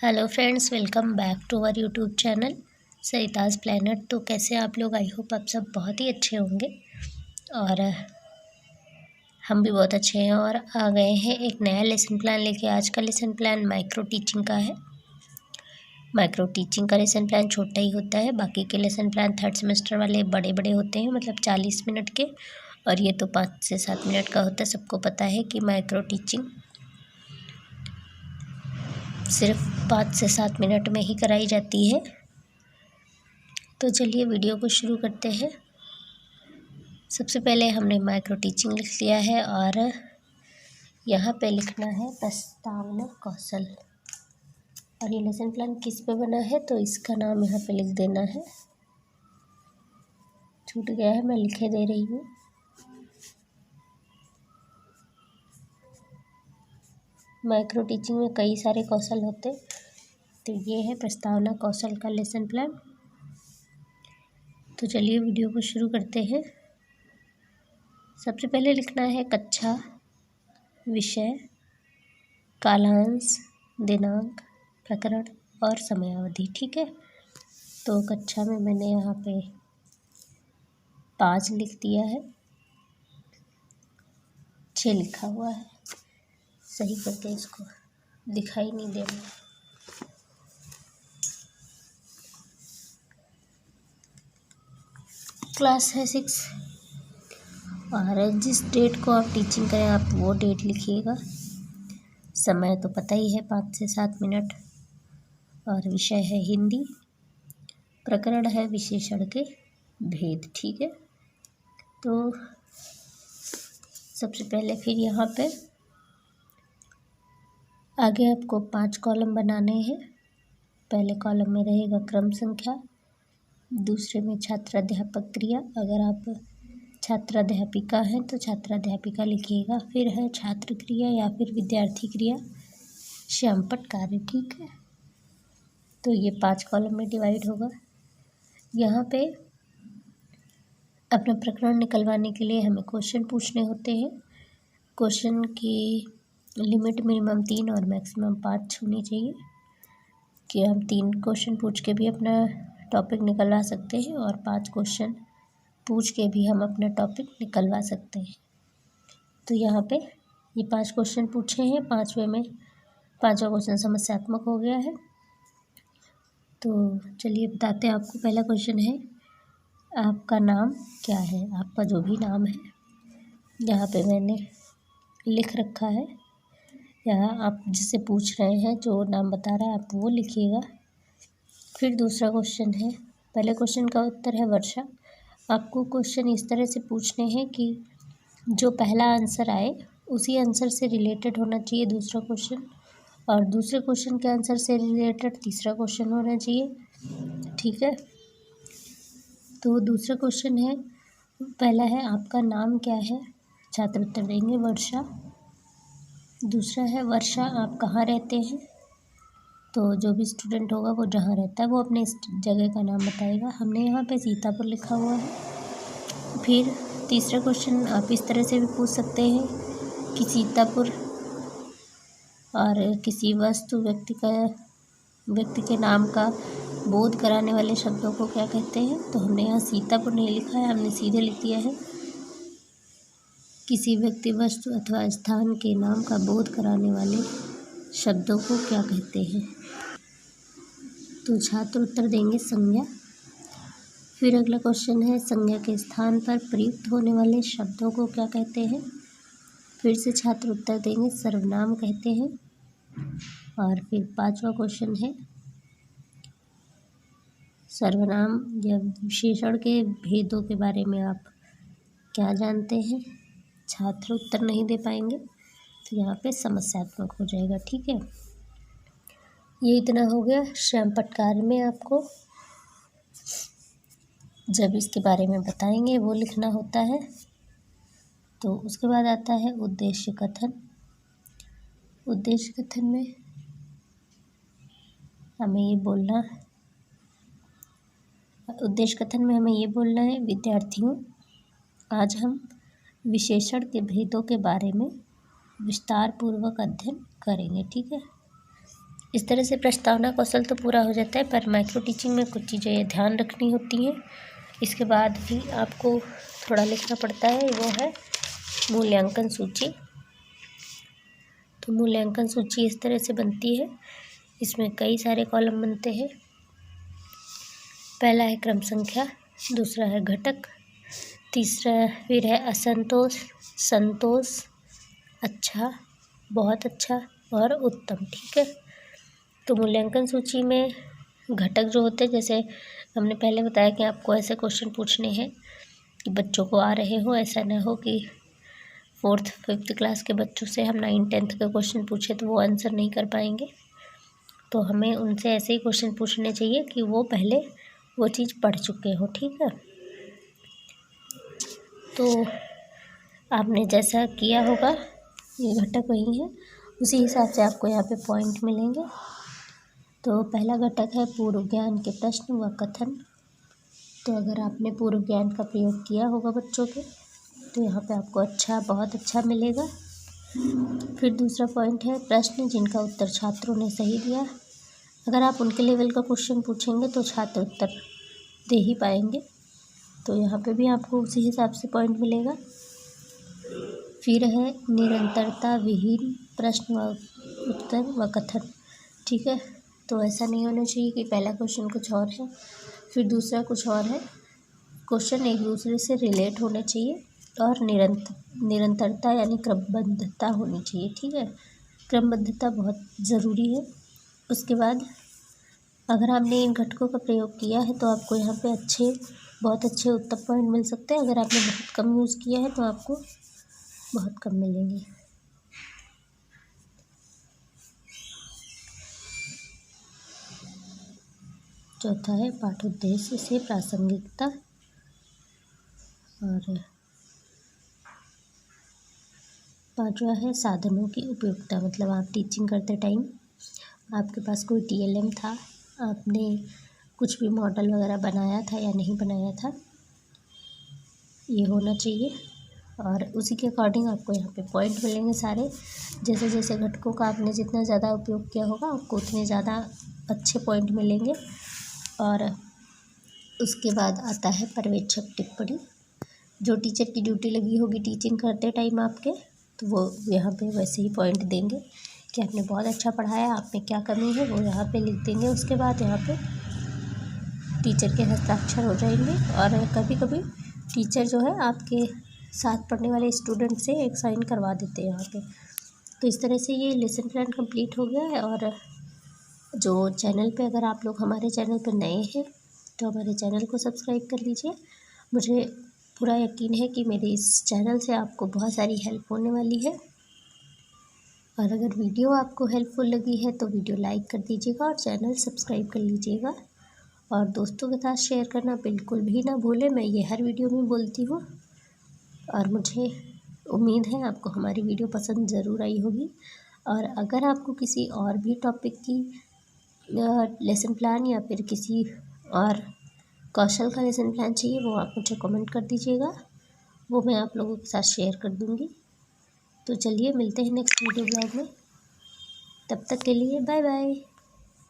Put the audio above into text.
Hello friends, welcome back to our YouTube channel Sarita's planet. तो कैसे आप लोग? आई होप आप सब बहुत ही अच्छे होंगे और हम भी बहुत अच्छे हैं और आ गए हैं एक नया लेसन प्लान लेके। आज का लेसन प्लान माइक्रो टीचिंग का है। माइक्रो टीचिंग का लेसन प्लान छोटा ही होता है, बाकी के लेसन प्लान थर्ड सेमेस्टर वाले बड़े बड़े होते हैं, मतलब 40 मिनट के, और ये तो 5 से 7 मिनट का होता है। सबको पता है कि माइक्रो टीचिंग सिर्फ 5 से 7 मिनट में ही कराई जाती है। तो चलिए वीडियो को शुरू करते हैं। सबसे पहले हमने माइक्रो टीचिंग लिख लिया है और यहाँ पे लिखना है प्रस्तावना कौशल। और ये लेसन प्लान किस पे बना है तो इसका नाम यहाँ पे लिख देना है। छूट गया है, मैं लिखे दे रही हूँ। माइक्रो टीचिंग में कई सारे कौशल होते, तो ये है प्रस्तावना कौशल का लेसन प्लान। तो चलिए वीडियो को शुरू करते हैं। सबसे पहले लिखना है कक्षा, विषय, कालांश, दिनांक, प्रकरण और समयावधि। ठीक है, तो कक्षा में मैंने यहाँ पे 5 लिख दिया है, 6 लिखा हुआ है। सही करके इसको दिखाई नहीं दे रहा। क्लास है 6 और जिस डेट को आप टीचिंग करें आप वो डेट लिखिएगा। समय तो पता ही है 5 से 7 मिनट। और विषय है हिंदी, प्रकरण है विशेषण के भेद। ठीक है, तो सबसे पहले फिर यहाँ पे आगे आपको 5 कॉलम बनाने हैं। पहले कॉलम में रहेगा क्रम संख्या, दूसरे में छात्राध्यापक क्रिया, अगर आप छात्राध्यापिका हैं तो छात्राध्यापिका लिखिएगा। फिर है छात्र क्रिया या फिर विद्यार्थी क्रिया, श्यामपट्ट कार्य। ठीक है, तो ये 5 कॉलम में डिवाइड होगा। यहाँ पे अपना प्रकरण निकलवाने के लिए हमें क्वेश्चन पूछने होते हैं। क्वेश्चन की लिमिट मिनिमम 3 और मैक्सिमम 5 होनी चाहिए, कि हम 3 क्वेश्चन पूछ के भी अपना टॉपिक निकलवा सकते हैं और 5 क्वेश्चन पूछ के भी हम अपना टॉपिक निकलवा सकते हैं। तो यहाँ पे ये 5 क्वेश्चन पूछे हैं, 5वां क्वेश्चन समस्यात्मक हो गया है। तो चलिए बताते हैं आपको। पहला क्वेश्चन है आपका नाम क्या है। आपका जो भी नाम है यहाँ पे मैंने लिख रखा है, यहाँ आप जिससे पूछ रहे हैं जो नाम बता रहा है आप वो लिखिएगा। फिर दूसरा क्वेश्चन है, पहले क्वेश्चन का उत्तर है वर्षा। आपको क्वेश्चन इस तरह से पूछने हैं कि जो पहला आंसर आए उसी आंसर से रिलेटेड होना चाहिए दूसरा क्वेश्चन, और दूसरे क्वेश्चन के आंसर से रिलेटेड तीसरा क्वेश्चन होना चाहिए। ठीक है, तो दूसरा क्वेश्चन है, पहला है आपका नाम क्या है, छात्र उत्तर देंगे वर्षा। दूसरा है वर्षा आप कहाँ रहते हैं, तो जो भी स्टूडेंट होगा वो जहाँ रहता है वो अपने इस जगह का नाम बताएगा। हमने यहाँ पे सीतापुर लिखा हुआ है। फिर तीसरा क्वेश्चन आप इस तरह से भी पूछ सकते हैं कि सीतापुर और किसी वस्तु व्यक्ति के नाम का बोध कराने वाले शब्दों को क्या कहते हैं। तो हमने यहाँ सीतापुर नहीं लिखा है, हमने सीधे लिख दिया है किसी व्यक्ति, वस्तु अथवा स्थान के नाम का बोध कराने वाले शब्दों को क्या कहते हैं। तो छात्र उत्तर देंगे संज्ञा। फिर अगला क्वेश्चन है संज्ञा के स्थान पर प्रयुक्त होने वाले शब्दों को क्या कहते हैं। फिर से छात्र उत्तर देंगे सर्वनाम कहते हैं। और फिर 5वां क्वेश्चन है सर्वनाम या विशेषण के भेदों के बारे में आप क्या जानते हैं। छात्र उत्तर नहीं दे पाएंगे तो यहाँ पे समस्यात्मक हो जाएगा। ठीक है, ये इतना हो गया। श्यामपट्ट कार्य में आपको जब इसके बारे में बताएंगे वो लिखना होता है। तो उसके बाद आता है उद्देश्य कथन। उद्देश्य कथन में हमें ये बोलना है विद्यार्थियों, आज हम विशेषण के भेदों के बारे में विस्तार पूर्वक अध्ययन करेंगे। ठीक है, इस तरह से प्रस्तावना कौशल तो पूरा हो जाता है, पर माइक्रो टीचिंग में कुछ चीज़ें ध्यान रखनी होती हैं। इसके बाद भी आपको थोड़ा लिखना पड़ता है, वो है मूल्यांकन सूची। तो मूल्यांकन सूची इस तरह से बनती है, इसमें कई सारे कॉलम बनते हैं। पहला है क्रम संख्या, दूसरा है घटक, तीसरा फिर है असंतोष, संतोष, अच्छा, बहुत अच्छा और उत्तम। ठीक है, तो मूल्यांकन सूची में घटक जो होते हैं, जैसे हमने पहले बताया कि आपको ऐसे क्वेश्चन पूछने हैं कि बच्चों को आ रहे हो, ऐसा ना हो कि 4th 5th क्लास के बच्चों से हम 9th 10th के क्वेश्चन पूछे तो वो आंसर नहीं कर पाएंगे। तो हमें उनसे ऐसे ही क्वेश्चन पूछने चाहिए कि वो पहले वो चीज़ पढ़ चुके हो। ठीक है, तो आपने जैसा किया होगा, ये घटक वही है, उसी हिसाब से आपको यहाँ पे पॉइंट मिलेंगे। तो पहला घटक है पूर्व ज्ञान के प्रश्न व कथन। तो अगर आपने पूर्व ज्ञान का प्रयोग किया होगा बच्चों के, तो यहाँ पे आपको अच्छा, बहुत अच्छा मिलेगा। फिर दूसरा पॉइंट है प्रश्न जिनका उत्तर छात्रों ने सही दिया। अगर आप उनके लेवल का क्वेश्चन पूछेंगे तो छात्र उत्तर दे ही पाएंगे, तो यहाँ पे भी आपको उसी हिसाब से पॉइंट मिलेगा। फिर है निरंतरता विहीन प्रश्न व उत्तर व कथन। ठीक है, तो ऐसा नहीं होना चाहिए कि पहला क्वेश्चन कुछ और है फिर दूसरा कुछ और है। क्वेश्चन एक दूसरे से रिलेट होने चाहिए और निरंतरता यानी क्रमबद्धता होनी चाहिए। ठीक है, क्रमबद्धता बहुत ज़रूरी है। उसके बाद अगर आपने इन घटकों का प्रयोग किया है तो आपको यहाँ पे बहुत अच्छे उत्तम पॉइंट मिल सकते हैं। अगर आपने बहुत कम यूज़ किया है तो आपको बहुत कम मिलेंगे। चौथा है पाठोद्देश्य से प्रासंगिकता, और पांचवा है साधनों की उपयोगिता। मतलब आप टीचिंग करते टाइम आपके पास कोई TLM था, आपने कुछ भी मॉडल वगैरह बनाया था या नहीं बनाया था, ये होना चाहिए। और उसी के अकॉर्डिंग आपको यहाँ पे पॉइंट मिलेंगे सारे। जैसे जैसे घटकों का आपने जितना ज़्यादा उपयोग किया होगा आपको उतने ज़्यादा अच्छे पॉइंट मिलेंगे। और उसके बाद आता है पर्यवेक्षक टिप्पणी। जो टीचर की ड्यूटी लगी होगी टीचिंग करते टाइम आपके, तो वो यहाँ पे वैसे ही पॉइंट देंगे कि आपने बहुत अच्छा पढ़ाया, आप में क्या कमी है वो यहाँ पे लिख देंगे। उसके बाद यहाँ पे टीचर के हस्ताक्षर हो जाएंगे। और कभी कभी टीचर जो है आपके साथ पढ़ने वाले स्टूडेंट से एक साइन करवा देते हैं यहाँ पे। तो इस तरह से ये लेसन प्लान कंप्लीट हो गया है। और जो चैनल पे अगर आप लोग हमारे चैनल पर नए हैं तो हमारे चैनल को सब्सक्राइब कर लीजिए। मुझे पूरा यकीन है कि मेरे इस चैनल से आपको बहुत सारी हेल्प होने वाली है। और अगर वीडियो आपको हेल्पफुल लगी है तो वीडियो लाइक कर दीजिएगा और चैनल सब्सक्राइब कर लीजिएगा। और दोस्तों के साथ शेयर करना बिल्कुल भी ना भूलें, मैं ये हर वीडियो में बोलती हूँ। और मुझे उम्मीद है आपको हमारी वीडियो पसंद ज़रूर आई होगी। और अगर आपको किसी और भी टॉपिक की लेसन प्लान या फिर किसी और कौशल का लेसन प्लान चाहिए, वो आप मुझे कमेंट कर दीजिएगा, वो मैं आप लोगों के साथ शेयर कर दूँगी। तो चलिए मिलते हैं नेक्स्ट वीडियो ब्लॉग में, तब तक के लिए बाय बाय।